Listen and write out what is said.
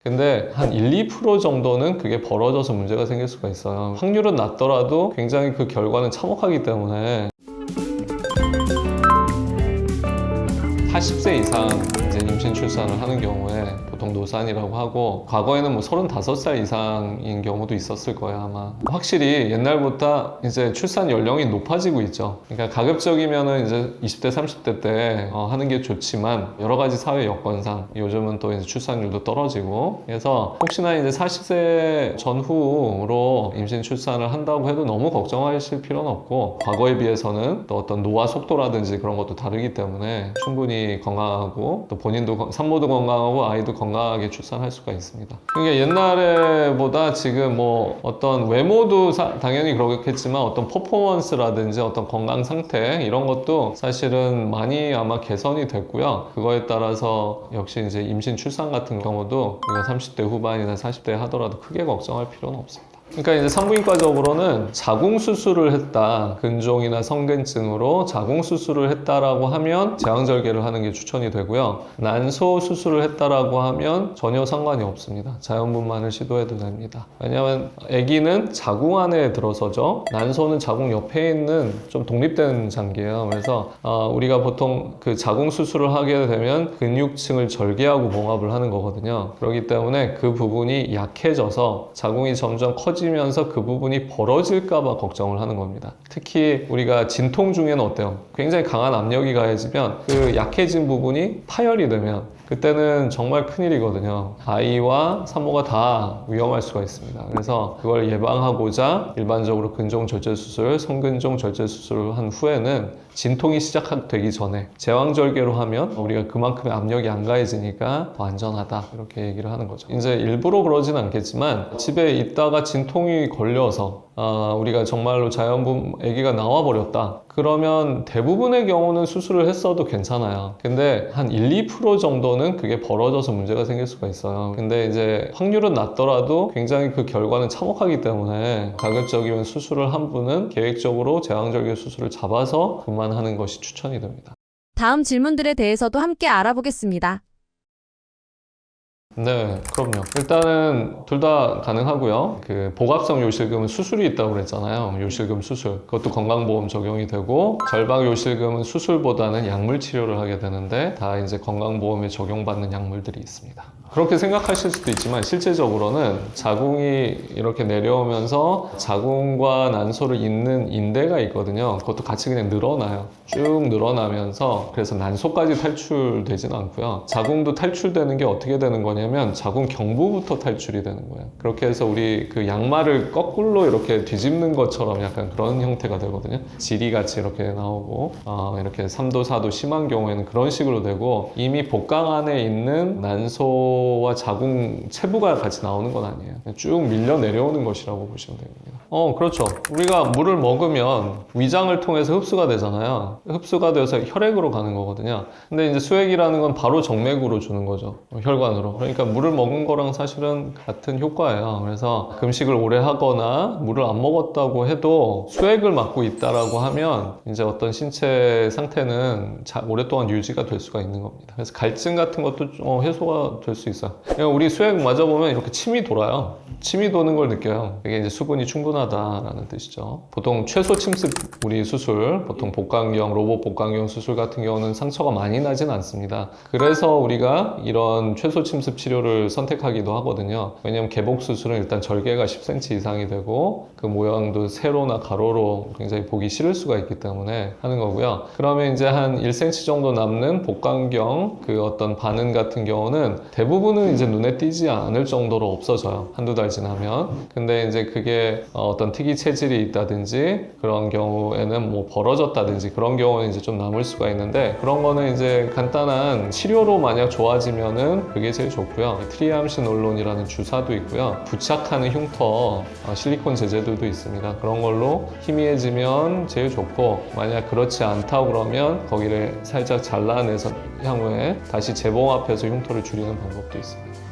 근데 한 1~2% 정도는 그게 벌어져서 문제가 생길 수가 있어요. 확률은 낮더라도 굉장히 그 결과는 참혹하기 때문에 40세 이상 이제 임신 출산을 하는 경우에 보통 노산이라고 하고, 과거에는 뭐 35살 이상인 경우도 있었을 거예요 아마. 확실히 옛날보다 이제 출산 연령이 높아지고 있죠. 그러니까 가급적이면은 이제 20대 30대 때 하는 게 좋지만, 여러 가지 사회 여건상 요즘은 또 이제 출산율도 떨어지고, 그래서 혹시나 이제 40세 전후로 임신 출산을 한다고 해도 너무 걱정하실 필요는 없고, 과거에 비해서는 또 어떤 노화 속도라든지 그런 것도 다르기 때문에 충분히 건강하고, 또 본인도 산모도 건강하고 아이도 건강하게 출산할 수가 있습니다. 그러니까 옛날에보다 지금 뭐 어떤 외모도 당연히 그렇겠지만, 어떤 퍼포먼스라든지 어떤 건강 상태 이런 것도 사실은 많이 아마 개선이 됐고요. 그거에 따라서 역시 이제 임신 출산 같은 경우도 우리가 30대 후반이나 40대 하더라도 크게 걱정할 필요는 없습니다. 그러니까 이제 산부인과적으로는 자궁수술을 했다, 근종이나 성근증으로 자궁수술을 했다라고 하면 제왕절개를 하는 게 추천이 되고요. 난소 수술을 했다라고 하면 전혀 상관이 없습니다. 자연분만을 시도해도 됩니다. 왜냐하면 아기는 자궁 안에 들어서죠. 난소는 자궁 옆에 있는 좀 독립된 장기예요. 그래서 우리가 보통 그 자궁수술을 하게 되면 근육층을 절개하고 봉합을 하는 거거든요. 그렇기 때문에 그 부분이 약해져서 자궁이 점점 커지면서 그 부분이 벌어질까봐 걱정을 하는 겁니다. 특히 우리가 진통 중에는 어때요? 굉장히 강한 압력이 가해지면 그 약해진 부분이 파열이 되면 그때는 정말 큰일이거든요. 아이와 산모가 다 위험할 수가 있습니다. 그래서 그걸 예방하고자 일반적으로 근종 절제 수술, 성근종 절제 수술을 한 후에는 진통이 시작되기 전에 제왕절개로 하면 우리가 그만큼의 압력이 안 가해지니까 더 안전하다, 이렇게 얘기를 하는 거죠. 이제 일부러 그러진 않겠지만 집에 있다가 진통이 걸려서 우리가 정말로 아기가 나와버렸다, 그러면 대부분의 경우는 수술을 했어도 괜찮아요. 근데 한 1~2% 정도는 그게 벌어져서 문제가 생길 수가 있어요. 근데 이제 확률은 낮더라도 굉장히 그 결과는 참혹하기 때문에 가급적이면 수술을 한 분은 계획적으로 제왕절개 수술을 잡아서 그만하는 것이 추천이 됩니다. 다음 질문들에 대해서도 함께 알아보겠습니다. 네, 그럼요. 일단은 둘 다 가능하고요. 그 복압성 요실금은 수술이 있다고 그랬잖아요. 요실금 수술. 그것도 건강보험 적용이 되고, 절박 요실금은 수술보다는 약물 치료를 하게 되는데 다 이제 건강보험에 적용받는 약물들이 있습니다. 그렇게 생각하실 수도 있지만 실제적으로는 자궁이 이렇게 내려오면서 자궁과 난소를 잇는 인대가 있거든요. 그것도 같이 그냥 늘어나요. 쭉 늘어나면서, 그래서 난소까지 탈출되지는 않고요. 자궁도 탈출되는 게 어떻게 되는 거냐면 자궁 경부부터 탈출이 되는 거예요. 그렇게 해서 우리 그 양말을 거꾸로 이렇게 뒤집는 것처럼 약간 그런 형태가 되거든요. 지리같이 이렇게 나오고, 이렇게 3도 4도 심한 경우에는 그런 식으로 되고, 이미 복강 안에 있는 난소와 자궁 체부가 같이 나오는 건 아니에요. 쭉 밀려 내려오는 것이라고 보시면 됩니다. 그렇죠. 우리가 물을 먹으면 위장을 통해서 흡수가 되잖아요. 흡수가 돼서 혈액으로 가는 거거든요. 근데 이제 수액이라는 건 바로 정맥으로 주는 거죠. 혈관으로. 그러니까 물을 먹은 거랑 사실은 같은 효과예요. 그래서 금식을 오래 하거나 물을 안 먹었다고 해도 수액을 맞고 있다라고 하면 이제 어떤 신체 상태는 오랫동안 유지가 될 수가 있는 겁니다. 그래서 갈증 같은 것도 해소가 될 수 있어요. 우리 수액 맞아보면 이렇게 침이 돌아요. 침이 도는 걸 느껴요. 이게 이제 수분이 충분하다라는 뜻이죠. 보통 최소 침습 우리 수술, 보통 복강경, 로봇 복강경 수술 같은 경우는 상처가 많이 나진 않습니다. 그래서 우리가 이런 최소 침습 치료를 선택하기도 하거든요. 왜냐면 개복 수술은 일단 절개가 10cm 이상이 되고 그 모양도 세로나 가로로 굉장히 보기 싫을 수가 있기 때문에 하는 거고요. 그러면 이제 한 1cm 정도 남는 복강경 그 어떤 반응 같은 경우는 대부분은 이제 눈에 띄지 않을 정도로 없어져요. 한두 달 지나면. 근데 이제 그게 어떤 특이 체질이 있다든지 그런 경우에는 뭐 벌어졌다든지 그런 경우는 이제 좀 남을 수가 있는데, 그런 거는 이제 간단한 치료로 만약 좋아지면은 그게 제일 좋고요. 트리암시놀론이라는 주사도 있고요. 부착하는 흉터 실리콘 제제들도 있습니다. 그런 걸로 희미해지면 제일 좋고, 만약 그렇지 않다고 그러면 거기를 살짝 잘라내서 향후에 다시 재봉합해서 흉터를 줄이는 방법도 있습니다.